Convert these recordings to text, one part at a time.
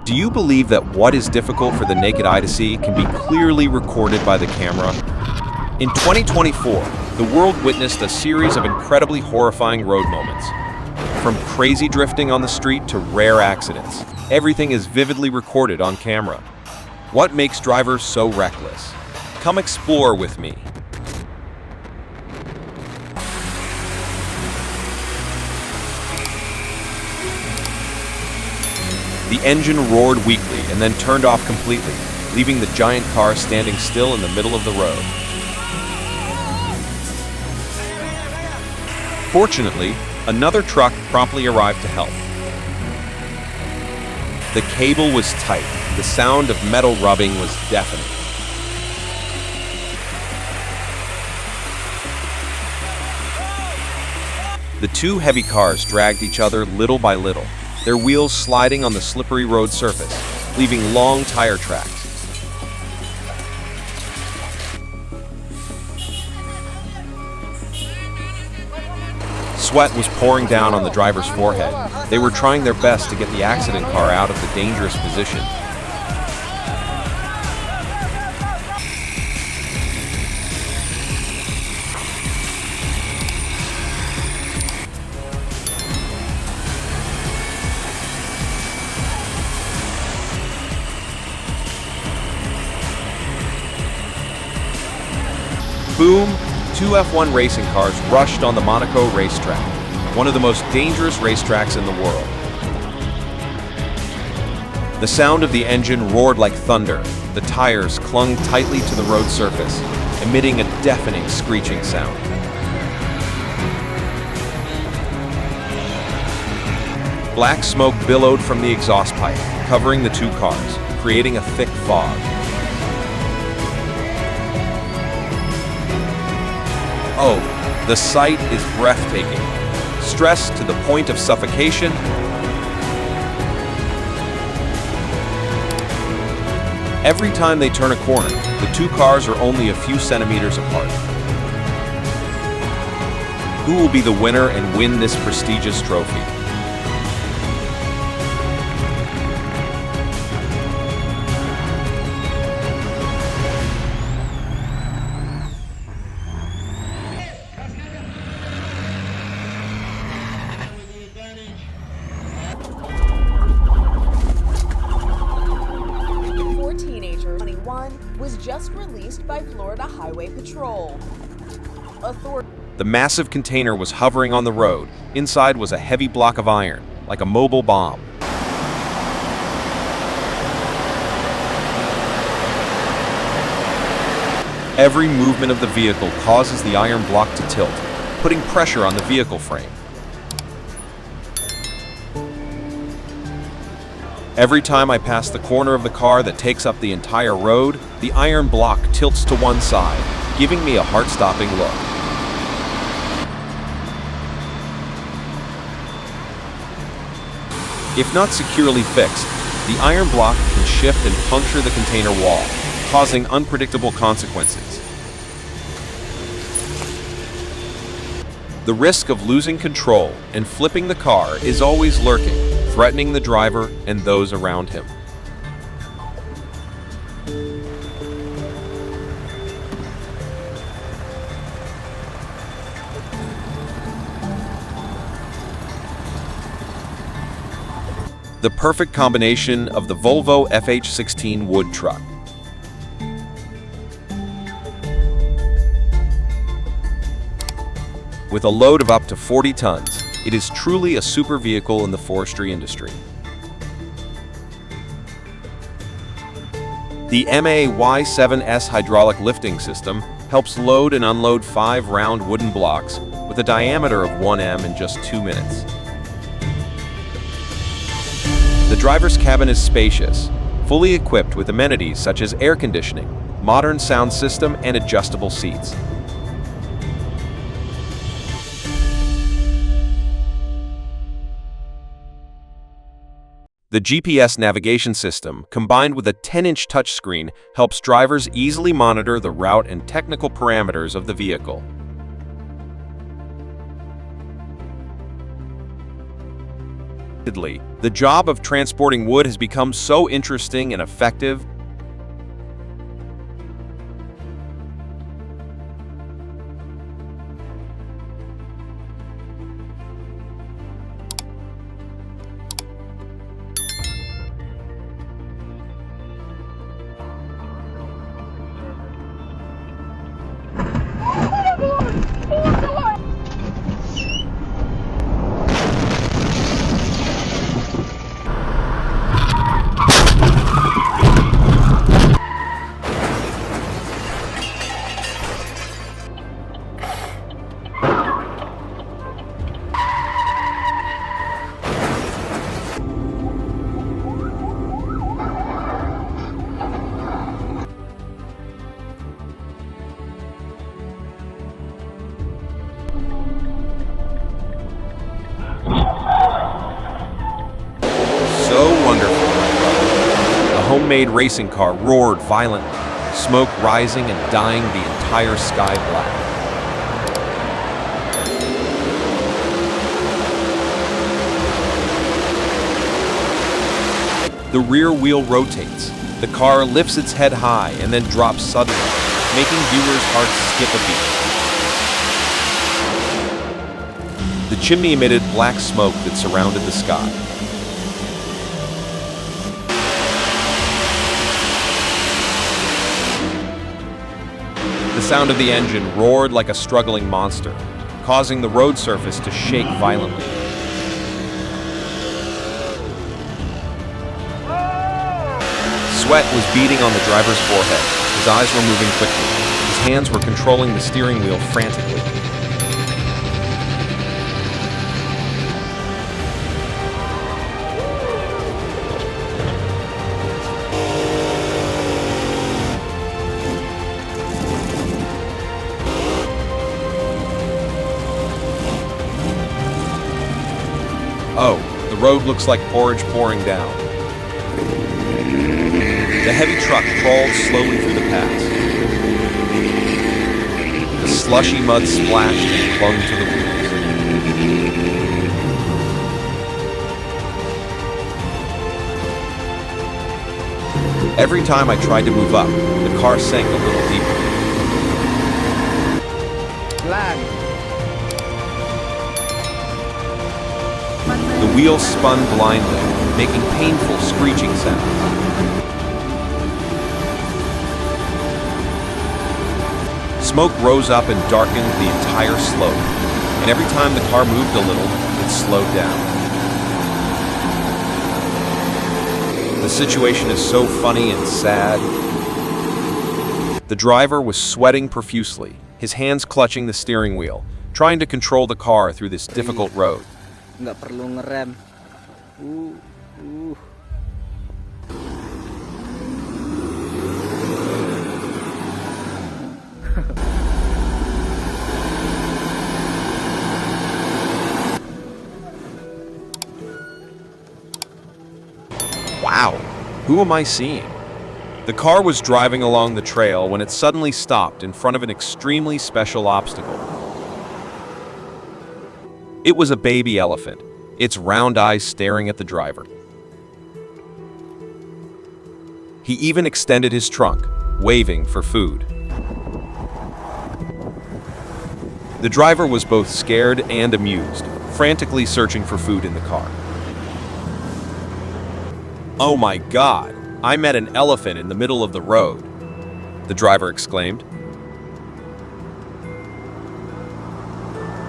Do you believe that what is difficult for the naked eye to see can be clearly recorded by the camera? In 2024, the world witnessed a series of incredibly horrifying road moments. From crazy drifting on the street to rare accidents, everything is vividly recorded on camera. What makes drivers so reckless? Come explore with me. The engine roared weakly and then turned off completely, leaving the giant car standing still in the middle of the road. Fortunately, another truck promptly arrived to help. The cable was tight. The sound of metal rubbing was deafening. The two heavy cars dragged each other little by little, their wheels sliding on the slippery road surface, leaving long tire tracks. Sweat was pouring down on the driver's forehead. They were trying their best to get the accident car out of the dangerous position. Boom! Two F1 racing cars rushed on the Monaco racetrack, one of the most dangerous racetracks in the world. The sound of the engine roared like thunder. The tires clung tightly to the road surface, emitting a deafening screeching sound. Black smoke billowed from the exhaust pipe, covering the two cars, creating a thick fog. Oh, the sight is breathtaking. Stressed to the point of suffocation. Every time they turn a corner, the two cars are only a few centimeters apart. Who will be the winner and win this prestigious trophy? Was just released by Florida Highway Patrol. The massive container was hovering on the road. Inside was a heavy block of iron, like a mobile bomb. Every movement of the vehicle causes the iron block to tilt, putting pressure on the vehicle frame. Every time I pass the corner of the car that takes up the entire road, the iron block tilts to one side, giving me a heart-stopping look. If not securely fixed, the iron block can shift and puncture the container wall, causing unpredictable consequences. The risk of losing control and flipping the car is always lurking, threatening the driver and those around him. The perfect combination of the Volvo FH16 wood truck. With a load of up to 40 tons, it is truly a super vehicle in the forestry industry. The MAY7S hydraulic lifting system helps load and unload 5 round wooden blocks with a diameter of 1 m in just 2 minutes. The driver's cabin is spacious, fully equipped with amenities such as air conditioning, modern sound system, and adjustable seats. The GPS navigation system, combined with a 10-inch touchscreen, helps drivers easily monitor the route and technical parameters of the vehicle. The job of transporting wood has become so interesting and effective. So wonderful. The homemade racing car roared violently, smoke rising and dyeing the entire sky black. The rear wheel rotates. The car lifts its head high and then drops suddenly, making viewers' hearts skip a beat. The chimney emitted black smoke that surrounded the sky. The sound of the engine roared like a struggling monster, causing the road surface to shake violently. Sweat was beading on the driver's forehead. His eyes were moving quickly. His hands were controlling the steering wheel frantically. Oh, the road looks like porridge pouring down. The heavy truck crawled slowly through the pass. The slushy mud splashed and clung to the wheels. Every time I tried to move up, the car sank a little deeper. The wheels spun blindly, making painful screeching sounds. Smoke rose up and darkened the entire slope, and every time the car moved a little, it slowed down. The situation is so funny and sad. The driver was sweating profusely, his hands clutching the steering wheel, trying to control the car through this difficult road. Nggak perlu ngerem. Wow, who am I seeing? The car was driving along the trail when it suddenly stopped in front of an extremely special obstacle. It was a baby elephant, its round eyes staring at the driver. He even extended his trunk, waving for food. The driver was both scared and amused, frantically searching for food in the car. "Oh my God, I met an elephant in the middle of the road," the driver exclaimed.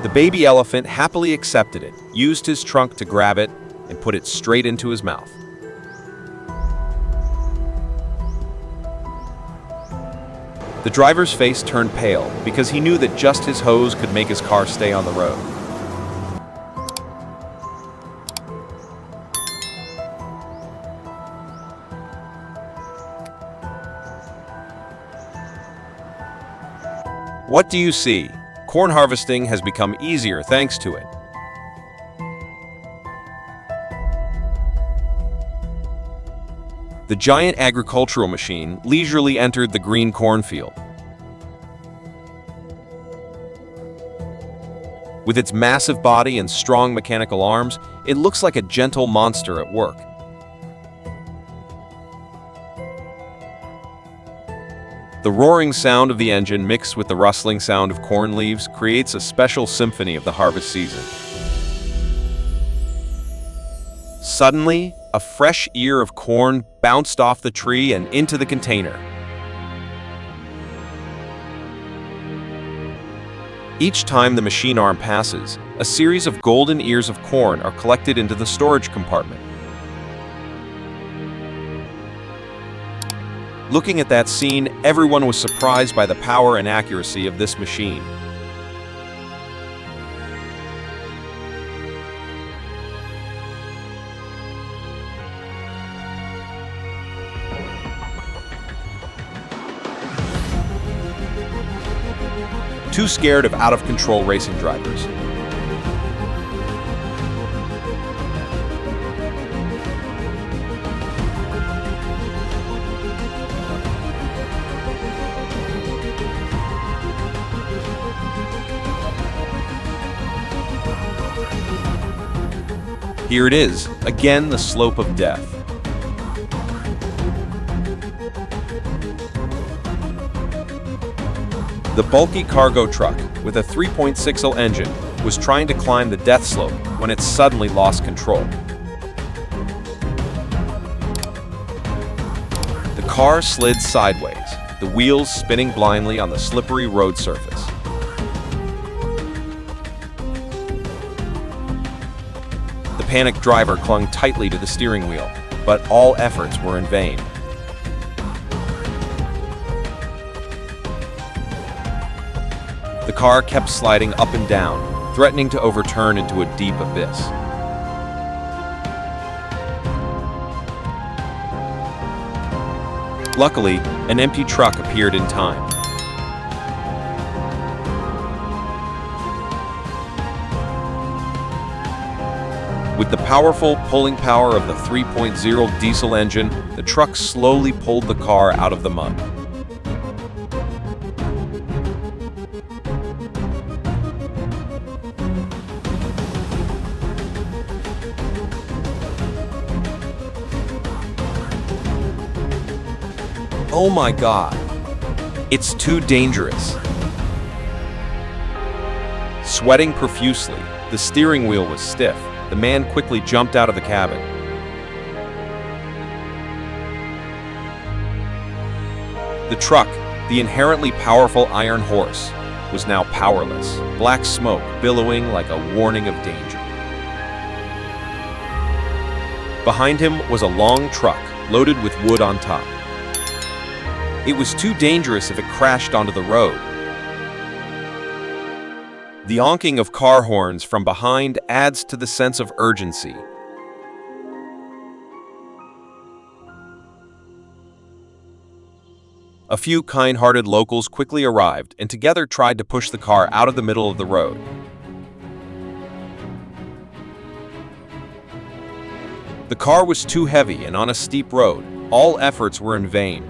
The baby elephant happily accepted it, used his trunk to grab it, and put it straight into his mouth. The driver's face turned pale because he knew that just his hose could make his car stay on the road. What do you see? Corn harvesting has become easier thanks to it. The giant agricultural machine leisurely entered the green cornfield. With its massive body and strong mechanical arms, It looks like a gentle monster at work. The roaring sound of the engine mixed with the rustling sound of corn leaves creates a special symphony of the harvest season. Suddenly, a fresh ear of corn bounced off the tree and into the container. Each time the machine arm passes, a series of golden ears of corn are collected into the storage compartment. Looking at that scene, everyone was surprised by the power and accuracy of this machine. Too scared of out-of-control racing drivers. Here it is, again the slope of death. The bulky cargo truck, with a 3.6L engine, was trying to climb the death slope when it suddenly lost control. The car slid sideways, the wheels spinning blindly on the slippery road surface. The panicked driver clung tightly to the steering wheel, but all efforts were in vain. The car kept sliding up and down, threatening to overturn into a deep abyss. Luckily, an empty truck appeared in time. With the powerful pulling power of the 3.0 diesel engine, the truck slowly pulled the car out of the mud. Oh my God, it's too dangerous. Sweating profusely, the steering wheel was stiff. The man quickly jumped out of the cabin. The truck, the inherently powerful iron horse, was now powerless, black smoke billowing like a warning of danger. Behind him was a long truck loaded with wood on top. It was too dangerous if it crashed onto the road. The honking of car horns from behind adds to the sense of urgency. A few kind-hearted locals quickly arrived and together tried to push the car out of the middle of the road. The car was too heavy and on a steep road. All efforts were in vain.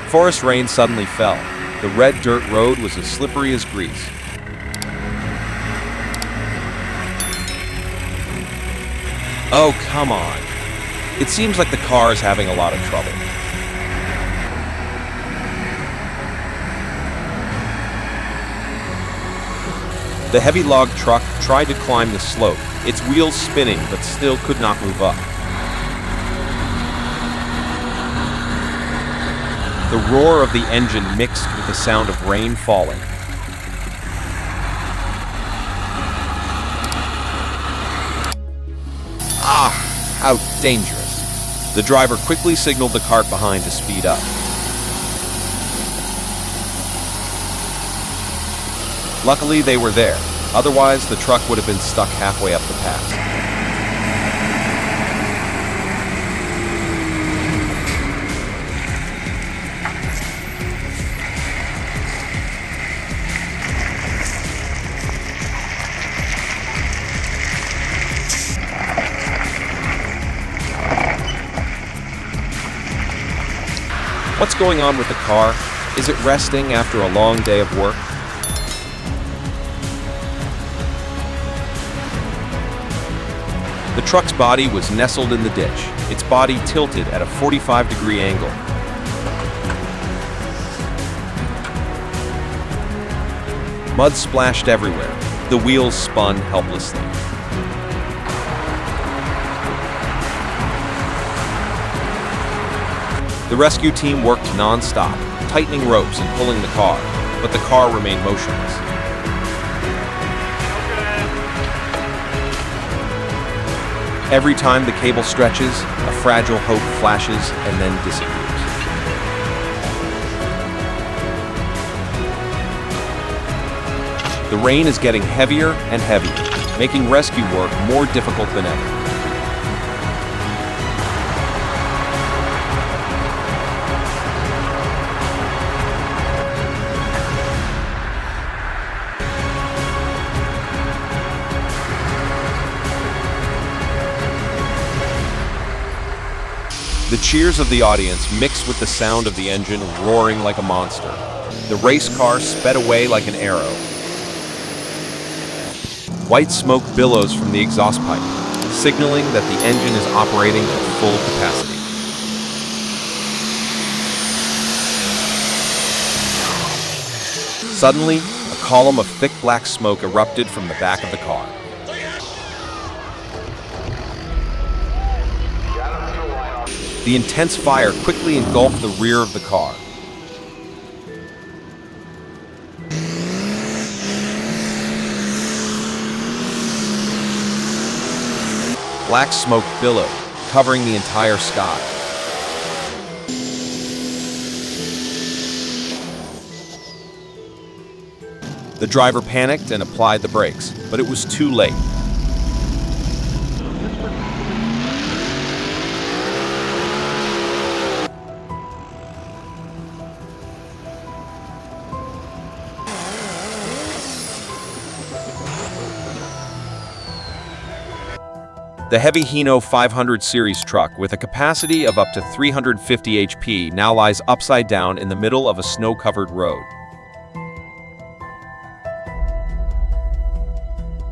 Forest rain suddenly fell. The red dirt road was as slippery as grease. Oh, come on. It seems like the car is having a lot of trouble. The heavy log truck tried to climb the slope, its wheels spinning but still could not move up. The roar of the engine mixed with the sound of rain falling. Ah, how dangerous. The driver quickly signaled the cart behind to speed up. Luckily, they were there. Otherwise, the truck would have been stuck halfway up the pass. What's going on with the car? Is it resting after a long day of work? The truck's body was nestled in the ditch, its body tilted at a 45-degree angle. Mud splashed everywhere. The wheels spun helplessly. The rescue team worked non-stop, tightening ropes and pulling the car, but the car remained motionless. Every time the cable stretches, a fragile hope flashes and then disappears. The rain is getting heavier and heavier, making rescue work more difficult than ever. The cheers of the audience mixed with the sound of the engine roaring like a monster. The race car sped away like an arrow. White smoke billows from the exhaust pipe, signaling that the engine is operating at full capacity. Suddenly, a column of thick black smoke erupted from the back of the car. The intense fire quickly engulfed the rear of the car. Black smoke billowed, covering the entire sky. The driver panicked and applied the brakes, but it was too late. The heavy Hino 500 series truck with a capacity of up to 350 HP now lies upside down in the middle of a snow-covered road.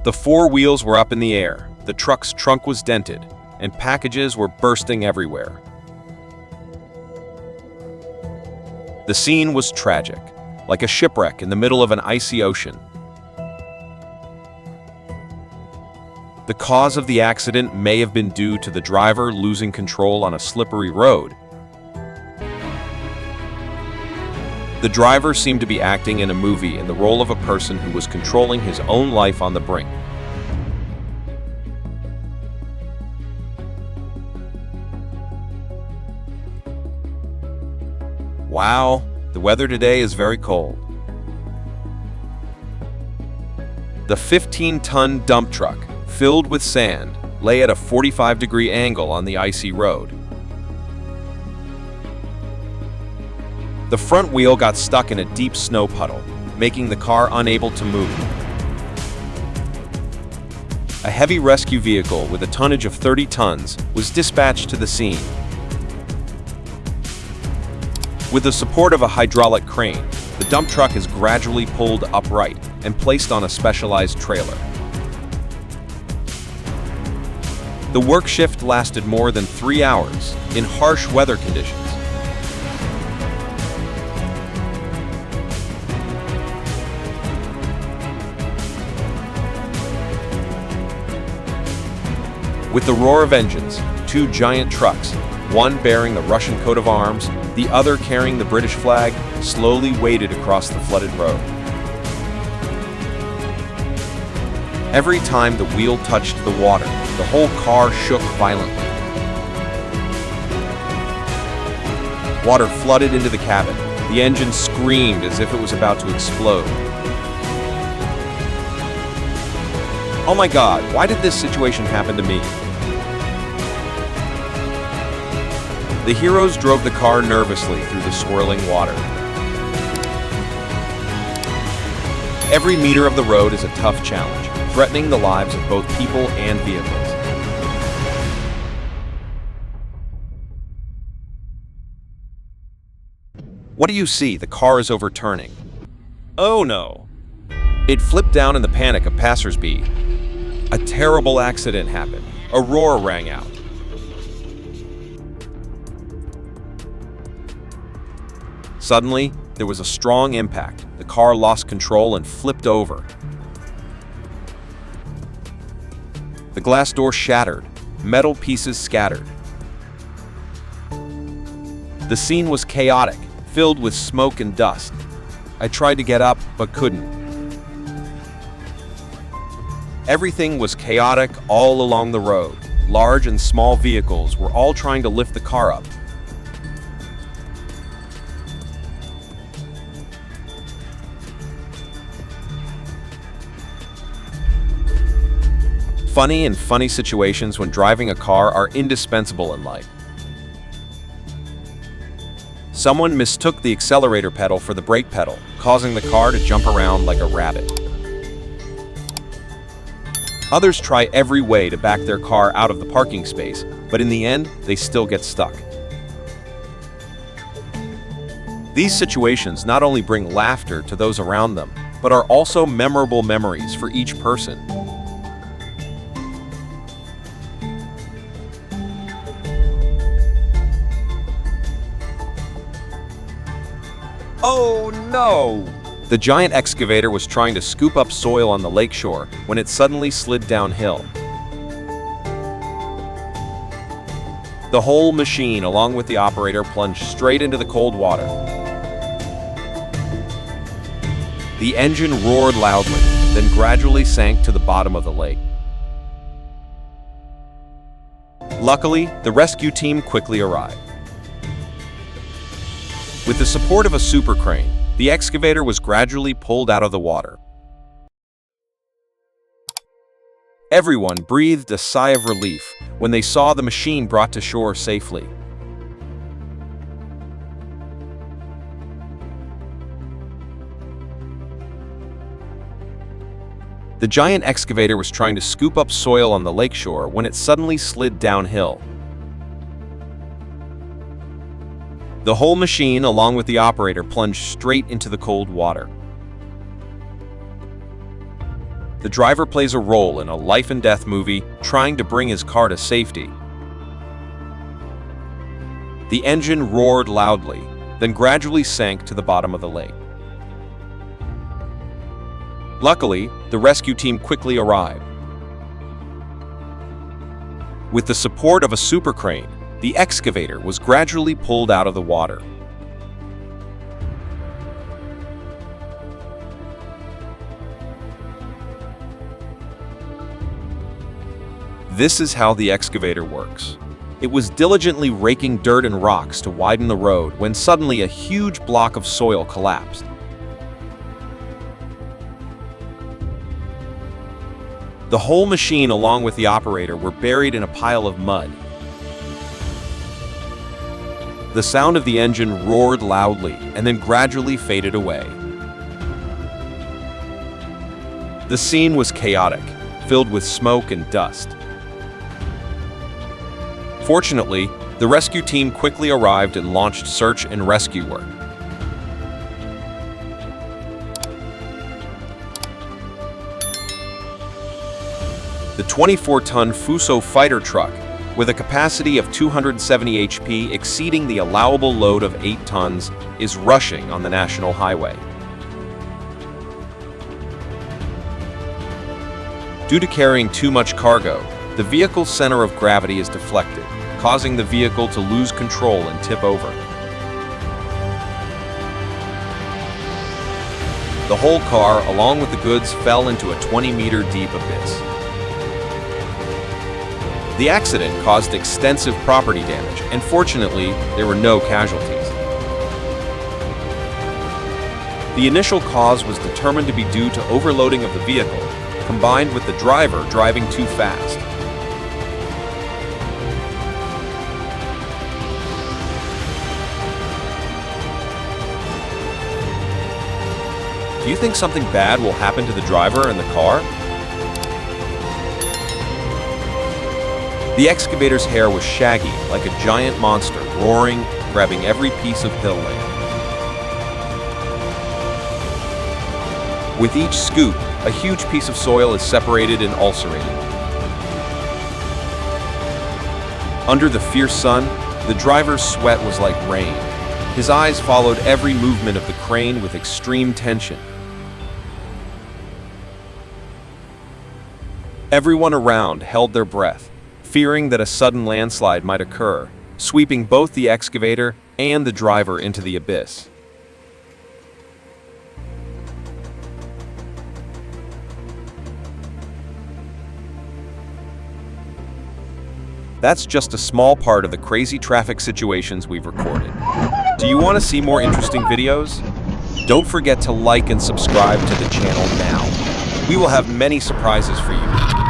The four wheels were up in the air, the truck's trunk was dented, and packages were bursting everywhere. The scene was tragic, like a shipwreck in the middle of an icy ocean. The cause of the accident may have been due to the driver losing control on a slippery road. The driver seemed to be acting in a movie in the role of a person who was controlling his own life on the brink. Wow, the weather today is very cold. The 15-ton dump truck, filled with sand, lay at a 45-degree angle on the icy road. The front wheel got stuck in a deep snow puddle, making the car unable to move. A heavy rescue vehicle with a tonnage of 30 tons was dispatched to the scene. With the support of a hydraulic crane, the dump truck is gradually pulled upright and placed on a specialized trailer. The work shift lasted more than 3 hours in harsh weather conditions. With the roar of engines, two giant trucks, one bearing the Russian coat of arms, the other carrying the British flag, slowly waded across the flooded road. Every time the wheel touched the water, the whole car shook violently. Water flooded into the cabin. The engine screamed as if it was about to explode. Oh my God, why did this situation happen to me? The heroes drove the car nervously through the swirling water. Every meter of the road is a tough challenge, threatening the lives of both people and vehicles. What do you see? The car is overturning. Oh no! It flipped down in the panic of passersby. A terrible accident happened. A roar rang out. Suddenly, there was a strong impact. The car lost control and flipped over. The glass door shattered, metal pieces scattered. The scene was chaotic, filled with smoke and dust. I tried to get up, but couldn't. Everything was chaotic all along the road. Large and small vehicles were all trying to lift the car up. Funny situations when driving a car are indispensable in life. Someone mistook the accelerator pedal for the brake pedal, causing the car to jump around like a rabbit. Others try every way to back their car out of the parking space, but in the end, they still get stuck. These situations not only bring laughter to those around them, but are also memorable memories for each person. Oh no! The giant excavator was trying to scoop up soil on the lakeshore when it suddenly slid downhill. The whole machine, along with the operator, plunged straight into the cold water. The engine roared loudly, then gradually sank to the bottom of the lake. Luckily, the rescue team quickly arrived. With the support of a super crane, the excavator was gradually pulled out of the water. Everyone breathed a sigh of relief when they saw the machine brought to shore safely. The giant excavator was trying to scoop up soil on the lakeshore when it suddenly slid downhill. The whole machine, along with the operator, plunged straight into the cold water. The driver plays a role in a life and death movie, trying to bring his car to safety. The engine roared loudly, then gradually sank to the bottom of the lake. Luckily, the rescue team quickly arrived. With the support of a super crane, the excavator was gradually pulled out of the water. This is how the excavator works. It was diligently raking dirt and rocks to widen the road when suddenly a huge block of soil collapsed. The whole machine, along with the operator, were buried in a pile of mud. The sound of the engine roared loudly and then gradually faded away. The scene was chaotic, filled with smoke and dust. Fortunately, the rescue team quickly arrived and launched search and rescue work. The 24-ton Fuso fighter truck, with a capacity of 270 HP exceeding the allowable load of 8 tons, is rushing on the national highway. Due to carrying too much cargo, the vehicle's center of gravity is deflected, causing the vehicle to lose control and tip over. The whole car, along with the goods, fell into a 20-meter deep abyss. The accident caused extensive property damage, and fortunately, there were no casualties. The initial cause was determined to be due to overloading of the vehicle, combined with the driver driving too fast. Do you think something bad will happen to the driver and the car? The excavator's hair was shaggy, like a giant monster, roaring, grabbing every piece of hill land. With each scoop, a huge piece of soil is separated and ulcerated. Under the fierce sun, the driver's sweat was like rain. His eyes followed every movement of the crane with extreme tension. Everyone around held their breath, fearing that a sudden landslide might occur, sweeping both the excavator and the driver into the abyss. That's just a small part of the crazy traffic situations we've recorded. Do you want to see more interesting videos? Don't forget to like and subscribe to the channel now. We will have many surprises for you.